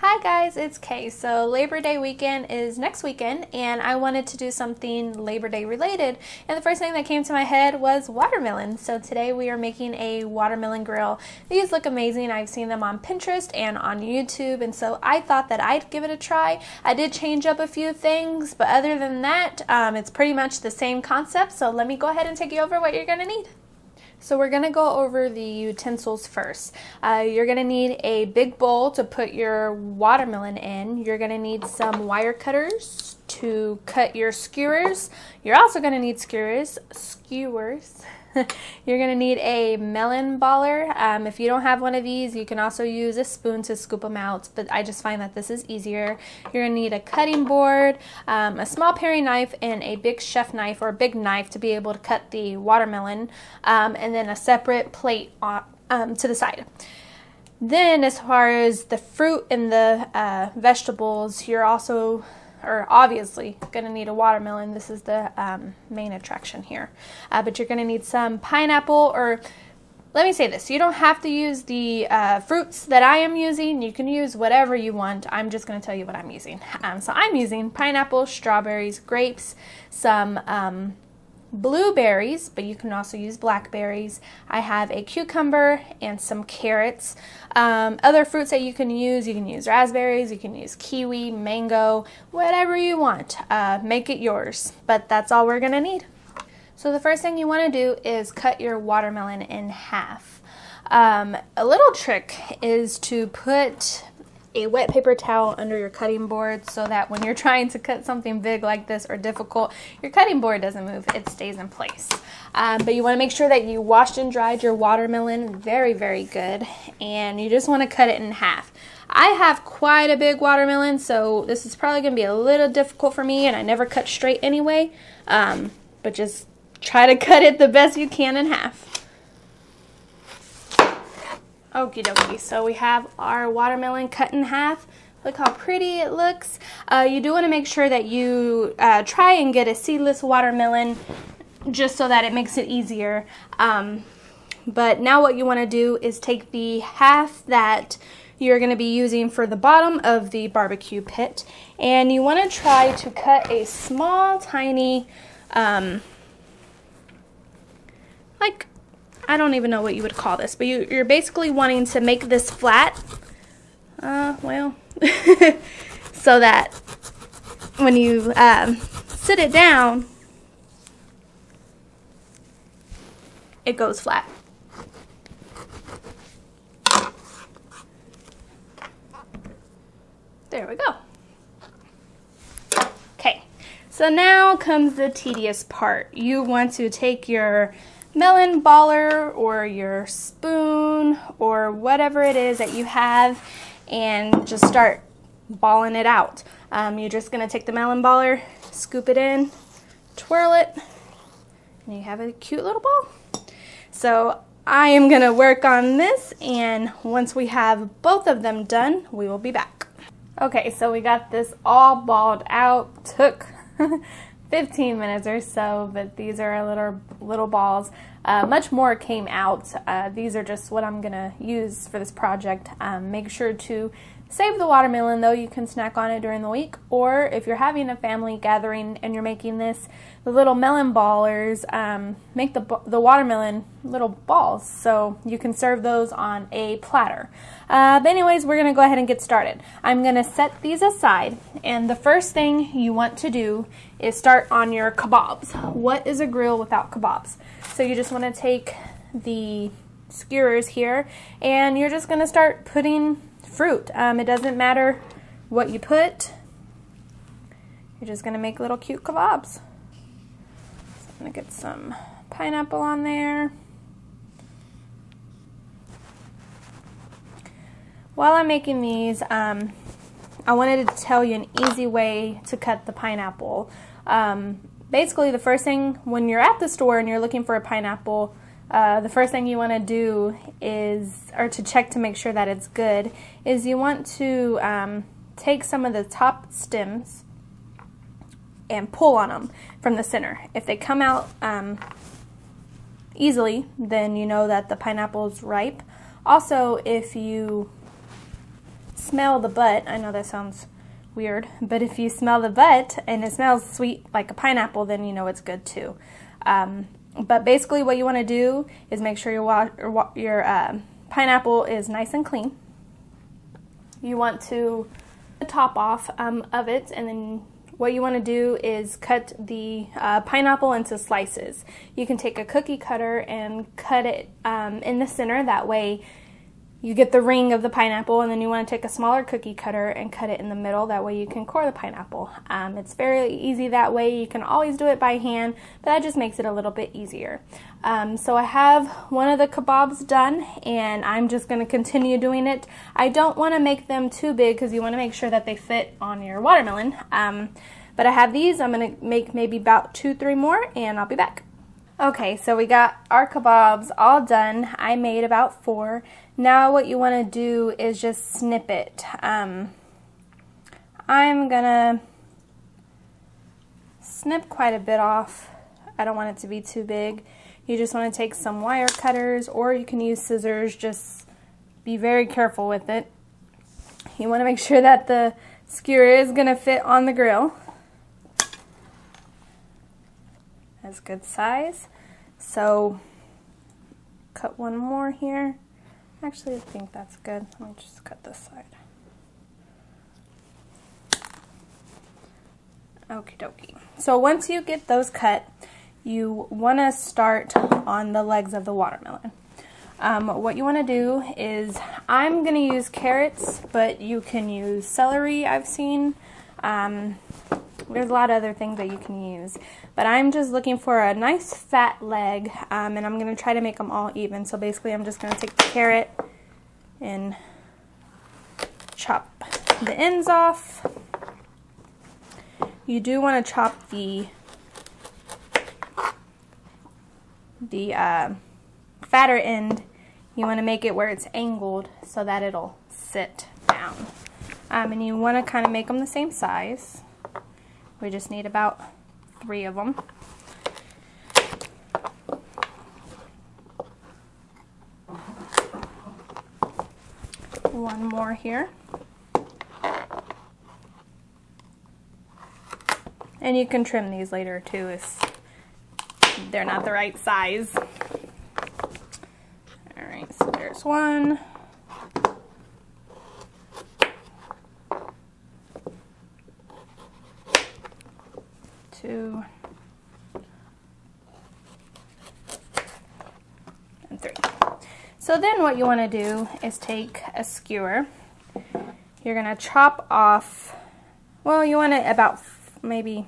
Hi guys, it's Kay. So Labor Day weekend is next weekend and I wanted to do something Labor Day related, and the first thing that came to my head was watermelon. So today we are making a watermelon grill. These look amazing. I've seen them on Pinterest and on YouTube, and so I thought that I'd give it a try. I did change up a few things, but other than that, it's pretty much the same concept. So let me go ahead and take you over what you're going to need. So we're going to go over the utensils first. You're going to need a big bowl to put your watermelon in. You're going to need some wire cutters to cut your skewers. You're also going to need skewers. You're going to need a melon baller. If you don't have one of these, you can also use a spoon to scoop them out, but I just find that this is easier. You're going to need a cutting board, a small paring knife, and a big chef knife or a big knife to be able to cut the watermelon, and then a separate plate to the side. Then as far as the fruit and the vegetables, you're obviously going to need a watermelon. This is the main attraction here. But you're going to need some pineapple, or let me say this, you don't have to use the fruits that I am using. You can use whatever you want. I'm just going to tell you what I'm using. So I'm using pineapple, strawberries, grapes, some blueberries, but you can also use blackberries. I have a cucumber and some carrots. Other fruits that you can use raspberries, you can use kiwi, mango, whatever you want. Make it yours, but that's all we're gonna need. So the first thing you want to do is cut your watermelon in half. A little trick is to put a wet paper towel under your cutting board so that when you're trying to cut something big like this or difficult, your cutting board doesn't move, it stays in place. But you want to make sure that you washed and dried your watermelon very, very good, and you just want to cut it in half. I have quite a big watermelon, so this is probably going to be a little difficult for me, and I never cut straight anyway, but just try to cut it the best you can in half. Okie dokie, so we have our watermelon cut in half. Look how pretty it looks. You do want to make sure that you try and get a seedless watermelon just so that it makes it easier. But now what you want to do is take the half that you're going to be using for the bottom of the barbecue pit, and you want to try to cut a small, tiny, like, I don't even know what you would call this, but you're basically wanting to make this flat, well, so that when you sit it down, it goes flat. There we go. Okay, so now comes the tedious part. You want to take your melon baller or your spoon or whatever it is that you have and just start balling it out. You're just going to take the melon baller, scoop it in, twirl it, and you have a cute little ball. So I am going to work on this, and once we have both of them done, we will be back. Okay, so we got this all balled out. Took 15 minutes or so, but these are our little balls. Much more came out. These are just what I'm gonna use for this project. Make sure to save the watermelon, though. You can snack on it during the week, or if you're having a family gathering and you're making this, the little melon ballers, make the watermelon little balls so you can serve those on a platter. But anyways, we're gonna go ahead and get started. I'm gonna set these aside, and the first thing you want to do is start on your kebabs. What is a grill without kebabs? So you just want to take the skewers here, and you're just gonna start putting fruit. It doesn't matter what you put. You're just gonna make little cute kebabs. So I'm gonna get some pineapple on there. While I'm making these, I wanted to tell you an easy way to cut the pineapple. Basically, the first thing when you're at the store and you're looking for a pineapple, the first thing you want to do is, or to check to make sure that it's good, is you want to take some of the top stems and pull on them from the center. If they come out easily, then you know that the pineapple is ripe. Also, if you smell the butt, I know that sounds weird, but if you smell the butt and it smells sweet like a pineapple, then you know it's good too. But basically what you want to do is make sure your pineapple is nice and clean. You want to the top off of it, and then what you want to do is cut the pineapple into slices. You can take a cookie cutter and cut it in the center, that way you get the ring of the pineapple, and then you want to take a smaller cookie cutter and cut it in the middle, that way you can core the pineapple. It's very easy that way. You can always do it by hand, but that just makes it a little bit easier. So I have one of the kebabs done, and I'm just going to continue doing it. I don't want to make them too big because you want to make sure that they fit on your watermelon. But I have these. I'm going to make maybe about 2-3 more, and I'll be back. Okay, so we got our kebabs all done. I made about 4. Now what you want to do is just snip it. I'm gonna snip quite a bit off. I don't want it to be too big. You just want to take some wire cutters, or you can use scissors. Just be very careful with it. You want to make sure that the skewer is gonna fit on the grill. That's good size. So cut one more here. Actually, I think that's good. Let me just cut this side. Okie dokie. So once you get those cut, you want to start on the legs of the watermelon. What you want to do is, I'm going to use carrots, but you can use celery, I've seen. There's a lot of other things that you can use, but I'm just looking for a nice fat leg, and I'm going to try to make them all even. So basically I'm just going to take the carrot and chop the ends off. You do want to chop the fatter end. You want to make it where it's angled so that it'll sit down. And you want to kind of make them the same size. We just need about 3 of them. One more here. And you can trim these later too if they're not the right size. Alright, so there's 1. 2, and 3. So then what you want to do is take a skewer. You're going to chop off, well, you want it about maybe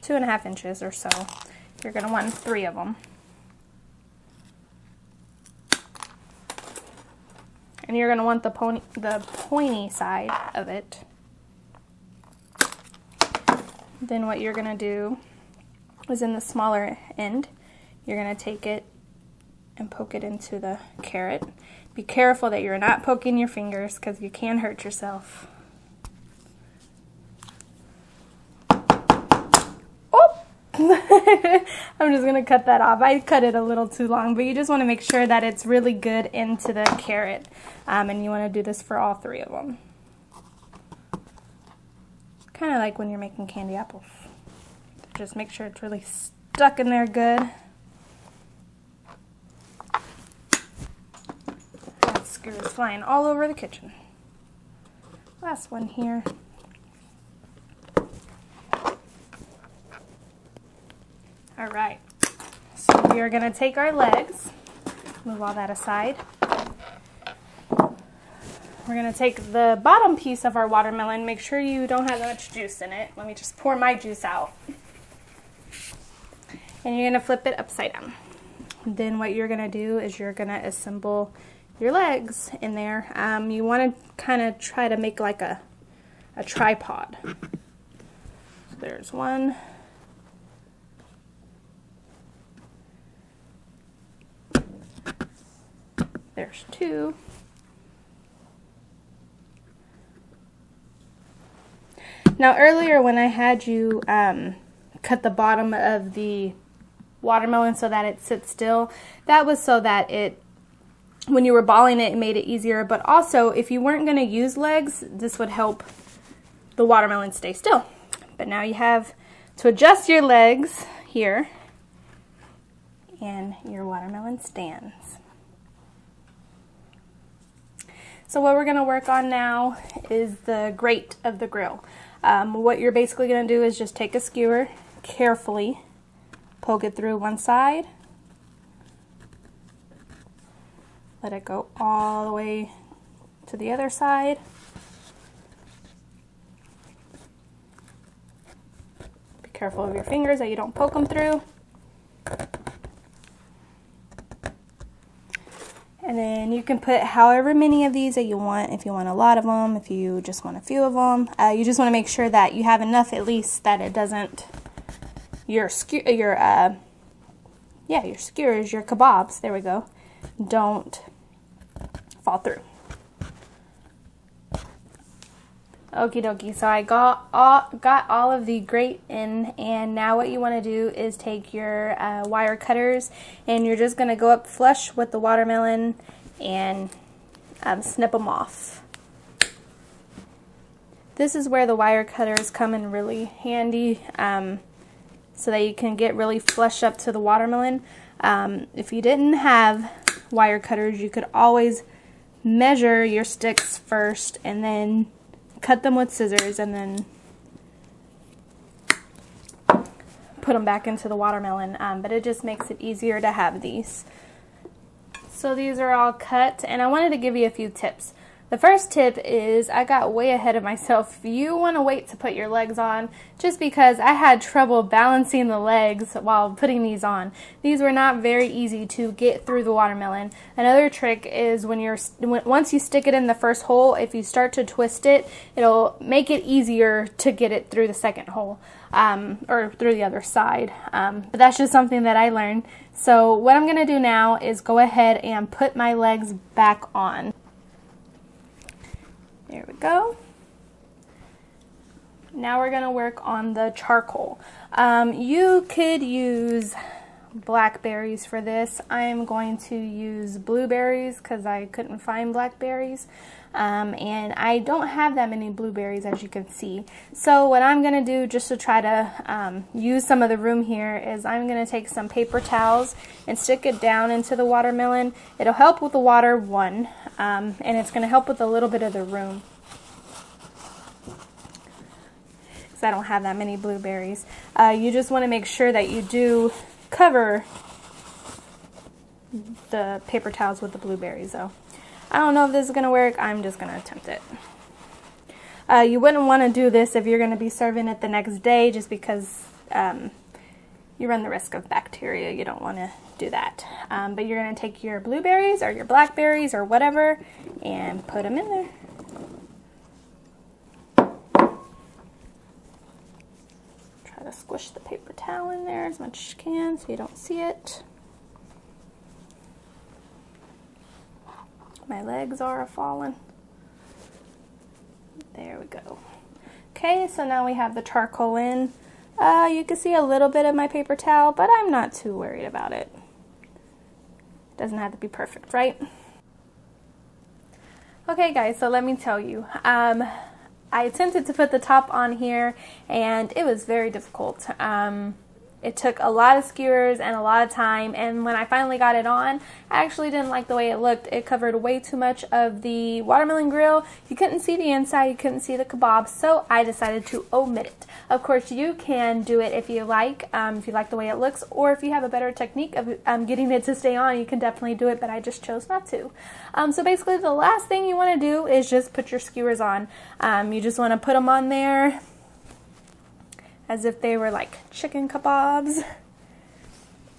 2.5 inches or so. You're going to want 3 of them. And you're going to want the pointy side of it. Then what you're going to do is, in the smaller end, you're going to take it and poke it into the carrot. Be careful that you're not poking your fingers because you can hurt yourself. Oh! I'm just going to cut that off. I cut it a little too long, but you just want to make sure that it's really good into the carrot. And you want to do this for all 3 of them. Kind of like when you're making candy apples. Just make sure it's really stuck in there good. That skewer is flying all over the kitchen. Last one here. Alright, so we are going to take our legs, move all that aside. We're going to take the bottom piece of our watermelon. Make sure you don't have much juice in it. Let me just pour my juice out. And you're going to flip it upside down. Then what you're going to do is you're going to assemble your legs in there. You want to kind of try to make like a tripod. So there's 1. There's 2. Now earlier when I had you cut the bottom of the watermelon so that it sits still, that was so that it when you were balling it, it made it easier. But also, if you weren't going to use legs, this would help the watermelon stay still. But now you have to adjust your legs here, and your watermelon stands. So what we're going to work on now is the grate of the grill. What you're basically going to do is just take a skewer, carefully poke it through one side, let it go all the way to the other side. Be careful of your fingers that you don't poke them through. And then you can put however many of these that you want. If you want a lot of them, if you just want a few of them. You just want to make sure that you have enough at least that it doesn't, your skewers, your kebabs, there we go, don't fall through. Okie dokie, so I got all of the grate in, and now what you want to do is take your wire cutters, and you're just going to go up flush with the watermelon and snip them off. This is where the wire cutters come in really handy, so that you can get really flush up to the watermelon. If you didn't have wire cutters, you could always measure your sticks first and then cut them with scissors and then put them back into the watermelon, but it just makes it easier to have these. So these are all cut, and I wanted to give you a few tips. The first tip is, I got way ahead of myself. You want to wait to put your legs on, just because I had trouble balancing the legs while putting these on. These were not very easy to get through the watermelon. Another trick is once you stick it in the first hole, if you start to twist it, it'll make it easier to get it through the second hole, or through the other side. But that's just something that I learned. So what I'm going to do now is go ahead and put my legs back on. There we go. Now we're going to work on the charcoal. You could use blackberries for this. I am going to use blueberries because I couldn't find blackberries. And I don't have that many blueberries, as you can see. So what I'm going to do, just to try to use some of the room here, is I'm going to take some paper towels and stick it down into the watermelon. It'll help with the water, one, and it's going to help with a little bit of the room, because I don't have that many blueberries. You just want to make sure that you do cover the paper towels with the blueberries, though. I don't know if this is going to work. I'm just going to attempt it. You wouldn't want to do this if you're going to be serving it the next day, just because you run the risk of bacteria. You don't want to do that. But you're going to take your blueberries or your blackberries or whatever and put them in there. Try to squish the paper towel in there as much as you can so you don't see it. My legs are falling. There we go. Okay, so now we have the charcoal in. You can see a little bit of my paper towel, but I'm not too worried about it. Doesn't have to be perfect, right? Okay guys, so let me tell you. I attempted to put the top on here, and it was very difficult. It took a lot of skewers and a lot of time, and when I finally got it on, I actually didn't like the way it looked. It covered way too much of the watermelon grill. You couldn't see the inside, you couldn't see the kebabs, so I decided to omit it. Of course, you can do it if you like the way it looks, or if you have a better technique of getting it to stay on, you can definitely do it, but I just chose not to. So basically, the last thing you want to do is just put your skewers on. You just want to put them on there as if they were like chicken kebabs.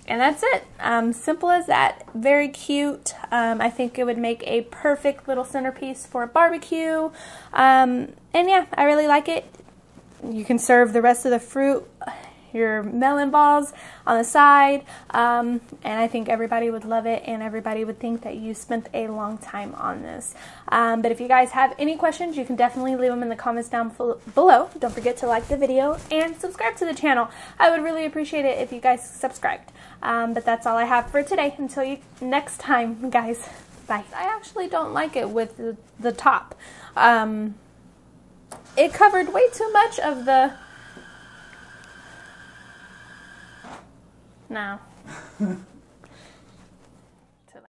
And that's it. Simple as that. Very cute. I think it would make a perfect little centerpiece for a barbecue. And yeah, I really like it. You can serve the rest of the fruit, your melon balls, on the side. And I think everybody would love it, and everybody would think that you spent a long time on this. But if you guys have any questions, you can definitely leave them in the comments down below. Don't forget to like the video and subscribe to the channel. I would really appreciate it if you guys subscribed. But that's all I have for today. Until next time, guys. Bye. I actually don't like it with the top. It covered way too much of the... No.